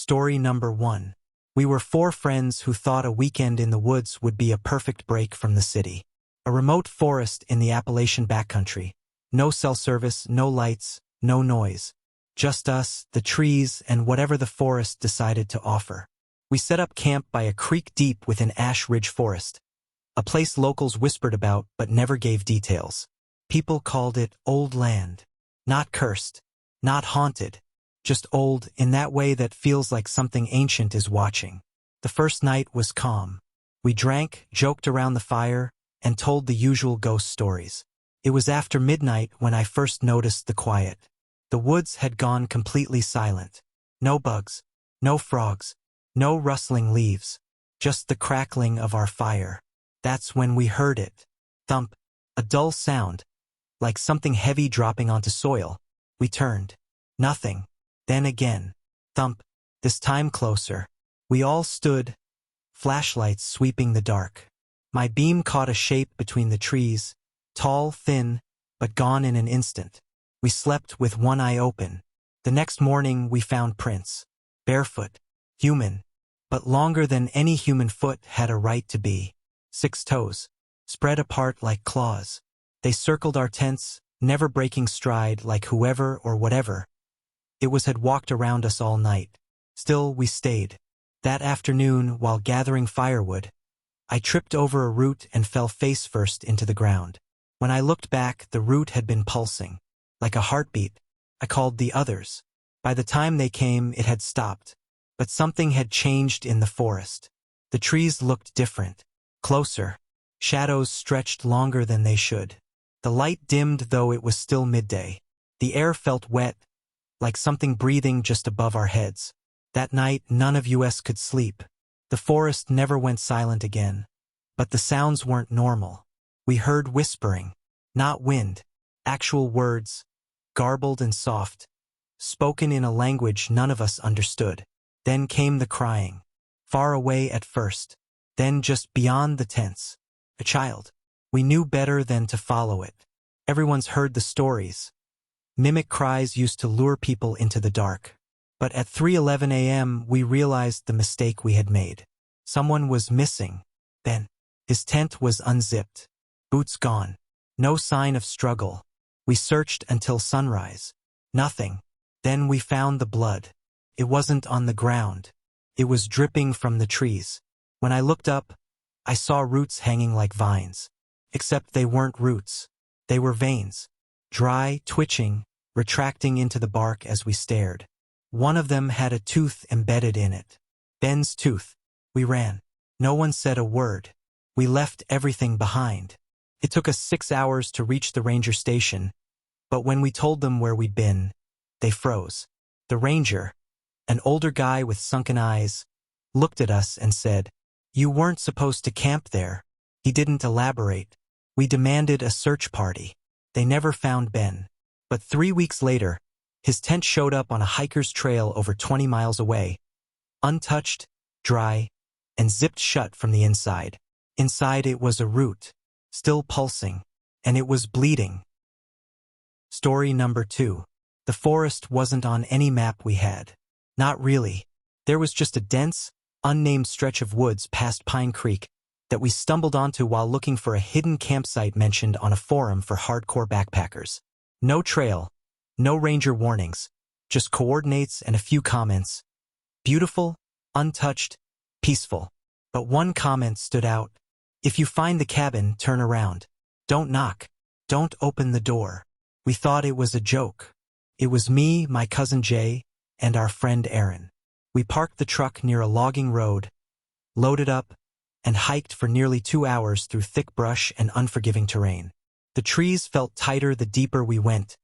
Story number 1. We were 4 friends who thought a weekend in the woods would be a perfect break from the city. A remote forest in the Appalachian backcountry. No cell service, no lights, no noise. Just us, the trees, and whatever the forest decided to offer. We set up camp by a creek deep within Ash Ridge Forest, a place locals whispered about but never gave details. People called it Old Land. Not cursed, not haunted, just old in that way that feels like something ancient is watching. The first night was calm. We drank, joked around the fire, and told the usual ghost stories. It was after midnight when I first noticed the quiet. The woods had gone completely silent. No bugs, no frogs, no rustling leaves, just the crackling of our fire. That's when we heard it. Thump, a dull sound, like something heavy dropping onto soil. We turned. Nothing. Then again. Thump, this time closer. We all stood, flashlights sweeping the dark. My beam caught a shape between the trees, tall, thin, but gone in an instant. We slept with one eye open. The next morning we found prints. Barefoot, human, but longer than any human foot had a right to be. 6 toes, spread apart like claws. They circled our tents, never breaking stride like whoever or whatever it was had walked around us all night. Still, we stayed. That afternoon, while gathering firewood, I tripped over a root and fell face first into the ground. When I looked back, the root had been pulsing. Like a heartbeat. I called the others. By the time they came, it had stopped. But something had changed in the forest. The trees looked different. Closer. Shadows stretched longer than they should. The light dimmed though it was still midday. The air felt wet, like something breathing just above our heads. That night, none of us could sleep. The forest never went silent again. But the sounds weren't normal. We heard whispering. Not wind. Actual words. Garbled and soft. Spoken in a language none of us understood. Then came the crying. Far away at first. Then just beyond the tents. A child. We knew better than to follow it. Everyone's heard the stories. Mimic cries used to lure people into the dark. But at 3:11 a.m. we realized the mistake we had made. Someone was missing. Then. His tent was unzipped. Boots gone. No sign of struggle. We searched until sunrise. Nothing. Then we found the blood. It wasn't on the ground. It was dripping from the trees. When I looked up, I saw roots hanging like vines. Except they weren't roots. They were veins. Dry, twitching, retracting into the bark as we stared. One of them had a tooth embedded in it. Ben's tooth. We ran. No one said a word. We left everything behind. It took us 6 hours to reach the ranger station, but when we told them where we'd been, they froze. The ranger, an older guy with sunken eyes, looked at us and said, "You weren't supposed to camp there." He didn't elaborate. We demanded a search party. They never found Ben. But 3 weeks later, his tent showed up on a hiker's trail over 20 miles away, untouched, dry, and zipped shut from the inside. Inside it was a root, still pulsing, and it was bleeding. Story number 2. The forest wasn't on any map we had. Not really. There was just a dense, unnamed stretch of woods past Pine Creek that we stumbled onto while looking for a hidden campsite mentioned on a forum for hardcore backpackers. No trail, no ranger warnings, just coordinates and a few comments. Beautiful, untouched, peaceful. But one comment stood out. If you find the cabin, turn around. Don't knock. Don't open the door. We thought it was a joke. It was me, my cousin Jay, and our friend Aaron. We parked the truck near a logging road, loaded up, and hiked for nearly 2 hours through thick brush and unforgiving terrain. The trees felt tighter the deeper we went,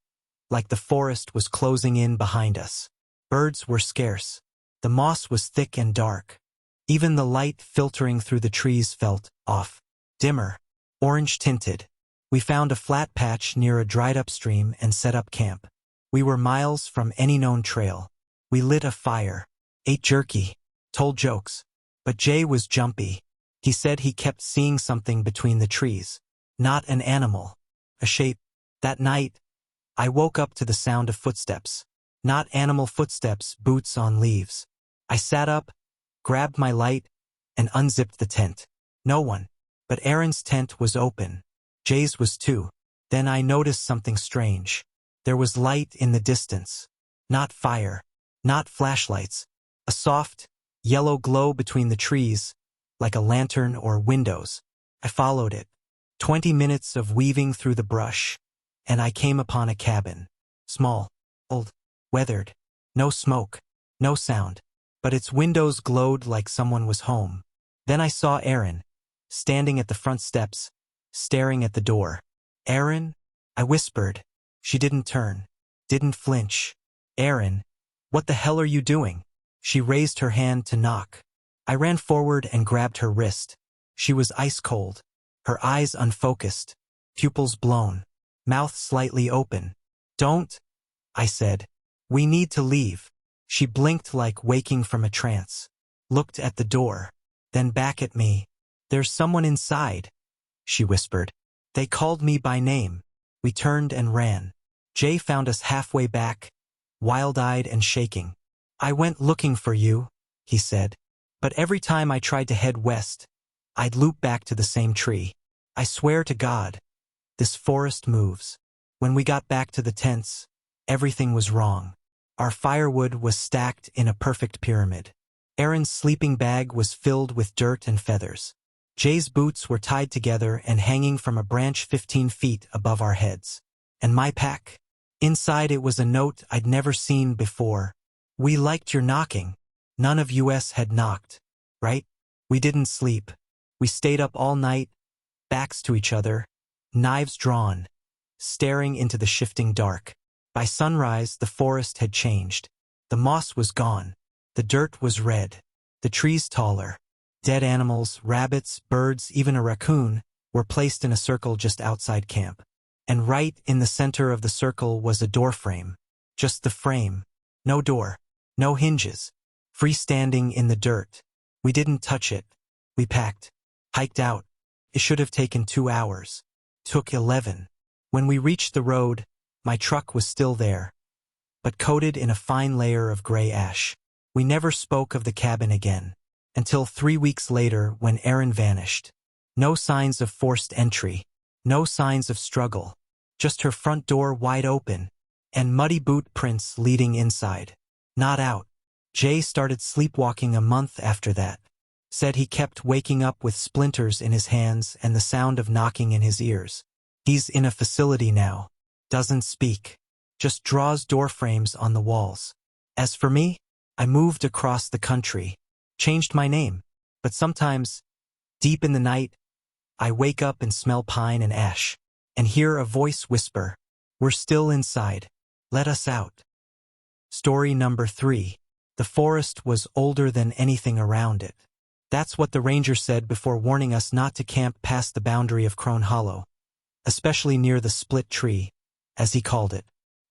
like the forest was closing in behind us. Birds were scarce. The moss was thick and dark. Even the light filtering through the trees felt off, dimmer, orange-tinted. We found a flat patch near a dried-up stream and set up camp. We were miles from any known trail. We lit a fire, ate jerky, told jokes. But Jay was jumpy. He said he kept seeing something between the trees. Not an animal. A shape. That night, I woke up to the sound of footsteps. Not animal footsteps, boots on leaves. I sat up, grabbed my light, and unzipped the tent. No one. But Aaron's tent was open. Jay's was too. Then I noticed something strange. There was light in the distance. Not fire. Not flashlights. A soft, yellow glow between the trees, like a lantern or windows. I followed it. 20 minutes of weaving through the brush, and I came upon a cabin. Small, old, weathered. No smoke, no sound. But its windows glowed like someone was home. Then I saw Aaron, standing at the front steps, staring at the door. "Aaron?" I whispered. She didn't turn, didn't flinch. "Aaron, what the hell are you doing?" She raised her hand to knock. I ran forward and grabbed her wrist. She was ice cold, her eyes unfocused, pupils blown, mouth slightly open. "Don't," I said. "We need to leave." She blinked like waking from a trance, looked at the door, then back at me. "There's someone inside," she whispered. "They called me by name." We turned and ran. Jay found us halfway back, wild-eyed and shaking. "I went looking for you," he said. "But every time I tried to head west, I'd loop back to the same tree. I swear to God, this forest moves." When we got back to the tents, everything was wrong. Our firewood was stacked in a perfect pyramid. Aaron's sleeping bag was filled with dirt and feathers. Jay's boots were tied together and hanging from a branch 15 feet above our heads. And my pack? Inside it was a note I'd never seen before. "We liked your knocking. None of us had knocked, right?" We didn't sleep. We stayed up all night, backs to each other, knives drawn, staring into the shifting dark. By sunrise, the forest had changed. The moss was gone. The dirt was red. The trees taller. Dead animals, rabbits, birds, even a raccoon, were placed in a circle just outside camp. And right in the center of the circle was a door frame. Just the frame. No door. No hinges. Freestanding in the dirt. We didn't touch it. We packed. Hiked out. It should have taken 2 hours. Took 11. When we reached the road, my truck was still there, but coated in a fine layer of gray ash. We never spoke of the cabin again, until 3 weeks later when Aaron vanished. No signs of forced entry, no signs of struggle, just her front door wide open, and muddy boot prints leading inside. Not out. Jay started sleepwalking a month after that. Said he kept waking up with splinters in his hands and the sound of knocking in his ears. He's in a facility now. Doesn't speak. Just draws door frames on the walls. As for me, I moved across the country. Changed my name. But sometimes, deep in the night, I wake up and smell pine and ash. And hear a voice whisper, "We're still inside. Let us out." Story number 3. The forest was older than anything around it. That's what the ranger said before warning us not to camp past the boundary of Crone Hollow, especially near the split tree, as he called it.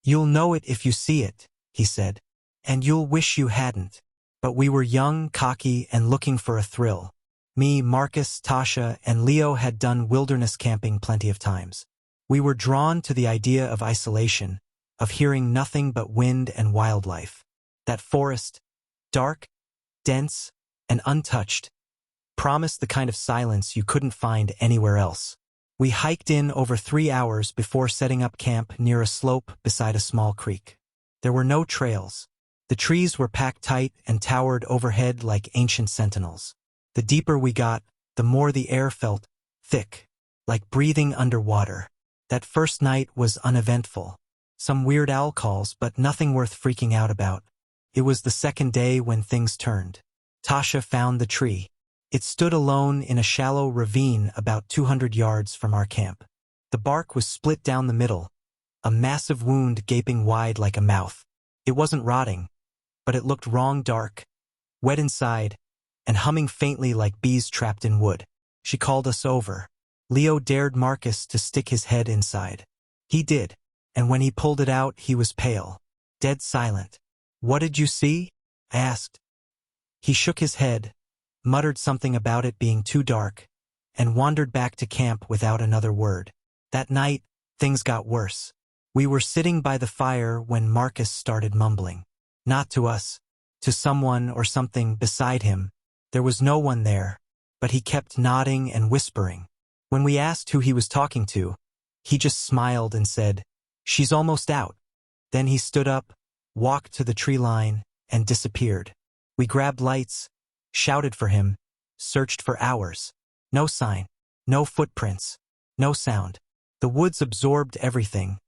"You'll know it if you see it," he said, "and you'll wish you hadn't." But we were young, cocky, and looking for a thrill. Me, Marcus, Tasha, and Leo had done wilderness camping plenty of times. We were drawn to the idea of isolation, of hearing nothing but wind and wildlife. That forest, dark, dense, and untouched, promised the kind of silence you couldn't find anywhere else. We hiked in over 3 hours before setting up camp near a slope beside a small creek. There were no trails. The trees were packed tight and towered overhead like ancient sentinels. The deeper we got, the more the air felt thick, like breathing underwater. That first night was uneventful. Some weird owl calls, but nothing worth freaking out about. It was the second day when things turned. Tasha found the tree. It stood alone in a shallow ravine about 200 yards from our camp. The bark was split down the middle, a massive wound gaping wide like a mouth. It wasn't rotting, but it looked wrong dark, wet inside, and humming faintly like bees trapped in wood. She called us over. Leo dared Marcus to stick his head inside. He did, and when he pulled it out, he was pale, dead silent. "What did you see?" I asked. He shook his head, muttered something about it being too dark, and wandered back to camp without another word. That night, things got worse. We were sitting by the fire when Marcus started mumbling. Not to us, to someone or something beside him. There was no one there, but he kept nodding and whispering. When we asked who he was talking to, he just smiled and said, "She's almost out." Then he stood up, walked to the tree line, and disappeared. We grabbed lights, shouted for him, searched for hours. No sign, no footprints, no sound. The woods absorbed everything,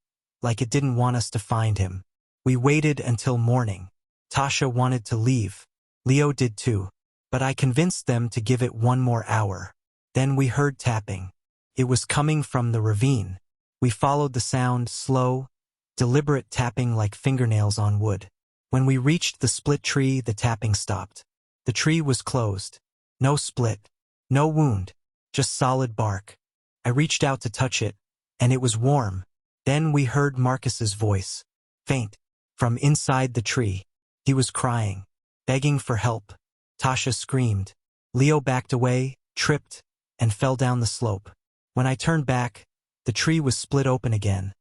like it didn't want us to find him. We waited until morning. Tasha wanted to leave. Leo did too, but I convinced them to give it one more hour. Then we heard tapping. It was coming from the ravine. We followed the sound, slow, deliberate tapping like fingernails on wood. When we reached the split tree, the tapping stopped. The tree was closed. No split, no wound, just solid bark. I reached out to touch it, and it was warm. Then we heard Marcus's voice, faint, from inside the tree. He was crying, begging for help. Tasha screamed. Leo backed away, tripped, and fell down the slope. When I turned back, the tree was split open again.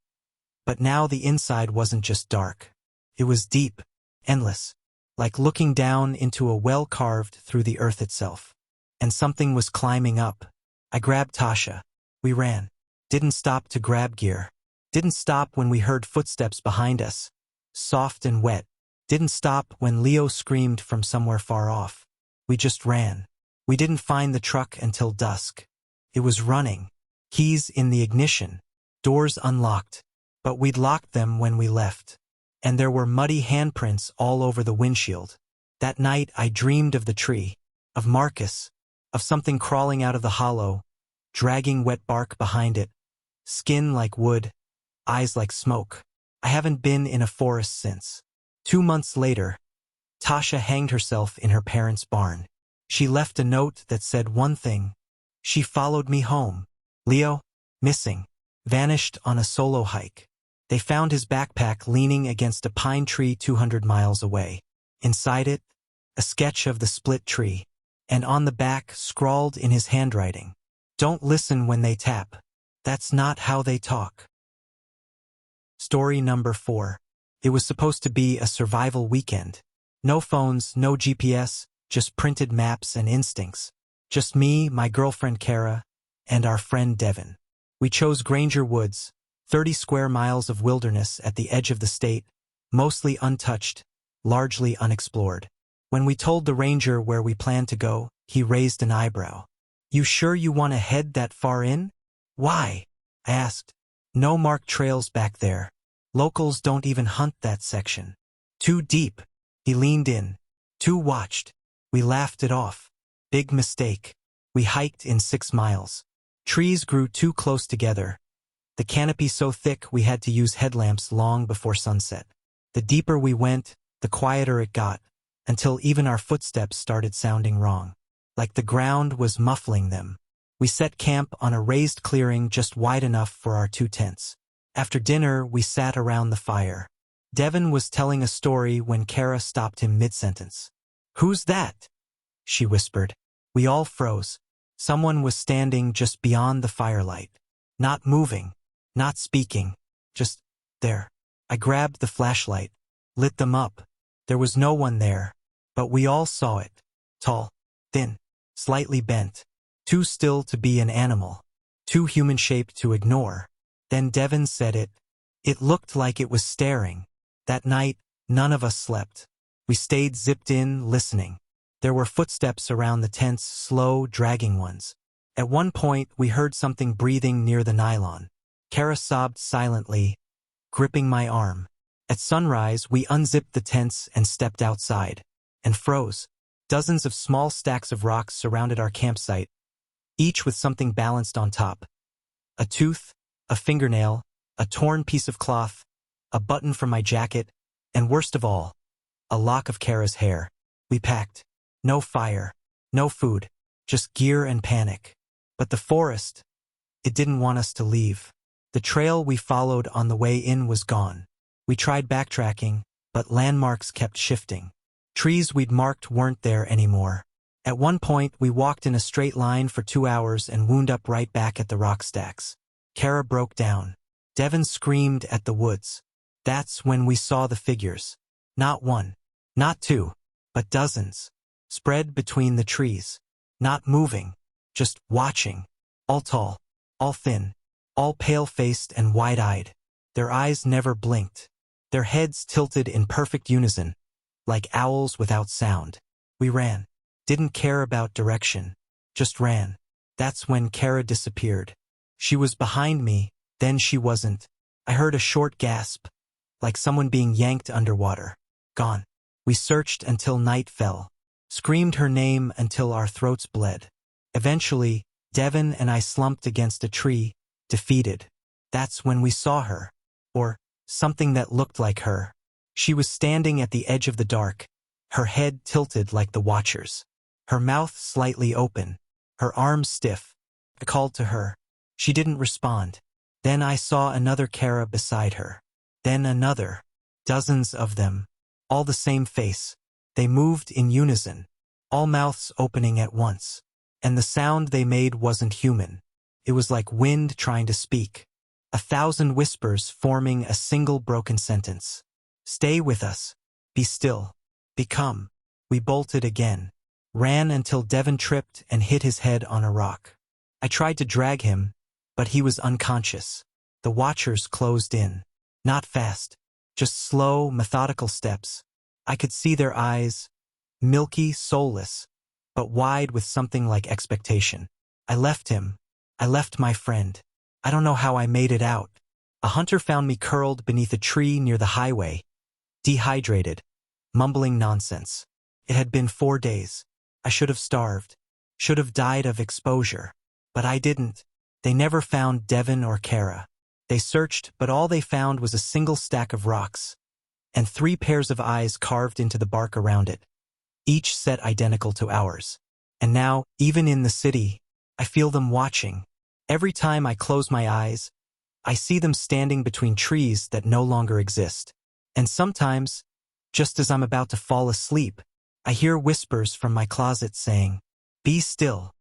But now the inside wasn't just dark. It was deep, endless, like looking down into a well carved through the earth itself. And something was climbing up. I grabbed Tasha. We ran. Didn't stop to grab gear. Didn't stop when we heard footsteps behind us, soft and wet. Didn't stop when Leo screamed from somewhere far off. We just ran. We didn't find the truck until dusk. It was running. Keys in the ignition. Doors unlocked. But we'd locked them when we left. And there were muddy handprints all over the windshield. That night I dreamed of the tree, of Marcus, of something crawling out of the hollow, dragging wet bark behind it, skin like wood, eyes like smoke. I haven't been in a forest since. 2 months later, Tasha hanged herself in her parents' barn. She left a note that said one thing. She followed me home. Leo, missing, vanished on a solo hike. They found his backpack leaning against a pine tree 200 miles away. Inside it, a sketch of the split tree, and on the back, scrawled in his handwriting, "Don't listen when they tap. That's not how they talk." Story number 4. It was supposed to be a survival weekend. No phones, no GPS, just printed maps and instincts. Just me, my girlfriend Kara, and our friend Devin. We chose Granger Woods, 30 square miles of wilderness at the edge of the state, mostly untouched, largely unexplored. When we told the ranger where we planned to go, he raised an eyebrow. "You sure you want to head that far in?" "Why?" I asked. "No marked trails back there. Locals don't even hunt that section." "Too deep." He leaned in. "Too watched." We laughed it off. Big mistake. We hiked in 6 miles. Trees grew too close together. The canopy so thick we had to use headlamps long before sunset. The deeper we went, the quieter it got, until even our footsteps started sounding wrong, like the ground was muffling them. We set camp on a raised clearing just wide enough for our 2 tents. After dinner, we sat around the fire. Devin was telling a story when Kara stopped him mid-sentence. "Who's that?" she whispered. We all froze. Someone was standing just beyond the firelight. Not moving, not speaking, just there. I grabbed the flashlight, lit them up. There was no one there, but we all saw it. Tall, thin, slightly bent. Too still to be an animal. Too human-shaped to ignore. Then Devin said it. It looked like it was staring. That night, none of us slept. We stayed zipped in, listening. There were footsteps around the tents, slow, dragging ones. At one point, we heard something breathing near the nylon. Kara sobbed silently, gripping my arm. At sunrise, we unzipped the tents and stepped outside. And froze. Dozens of small stacks of rocks surrounded our campsite, each with something balanced on top. A tooth, a fingernail, a torn piece of cloth, a button from my jacket, and worst of all, a lock of Kara's hair. We packed. No fire, no food, just gear and panic. But the forest, it didn't want us to leave. The trail we followed on the way in was gone. We tried backtracking, but landmarks kept shifting. Trees we'd marked weren't there anymore. At one point, we walked in a straight line for 2 hours and wound up right back at the rock stacks. Kara broke down. Devin screamed at the woods. That's when we saw the figures. Not one, not two, but dozens, spread between the trees, not moving, just watching, all tall, all thin, all pale-faced and wide-eyed. Their eyes never blinked, their heads tilted in perfect unison, like owls without sound. We ran. Didn't care about direction. Just ran. That's when Kara disappeared. She was behind me, then she wasn't. I heard a short gasp, like someone being yanked underwater. Gone. We searched until night fell. Screamed her name until our throats bled. Eventually, Devin and I slumped against a tree, defeated. That's when we saw her. Or something that looked like her. She was standing at the edge of the dark, her head tilted like the watchers, her mouth slightly open, her arms stiff. I called to her. She didn't respond. Then I saw another Kara beside her. Then another. Dozens of them. All the same face. They moved in unison, all mouths opening at once. And the sound they made wasn't human. It was like wind trying to speak. 1,000 whispers forming a single broken sentence. Stay with us. Be still. Become. We bolted again. Ran until Devin tripped and hit his head on a rock. I tried to drag him, but he was unconscious. The watchers closed in. Not fast. Just slow, methodical steps. I could see their eyes, milky, soulless, but wide with something like expectation. I left him. I left my friend. I don't know how I made it out. A hunter found me curled beneath a tree near the highway, dehydrated, mumbling nonsense. It had been 4 days. I should have starved, should have died of exposure. But I didn't. They never found Devin or Kara. They searched, but all they found was a single stack of rocks, and 3 pairs of eyes carved into the bark around it, each set identical to ours. And now, even in the city, I feel them watching. Every time I close my eyes, I see them standing between trees that no longer exist. And sometimes, just as I'm about to fall asleep, I hear whispers from my closet saying, "Be still."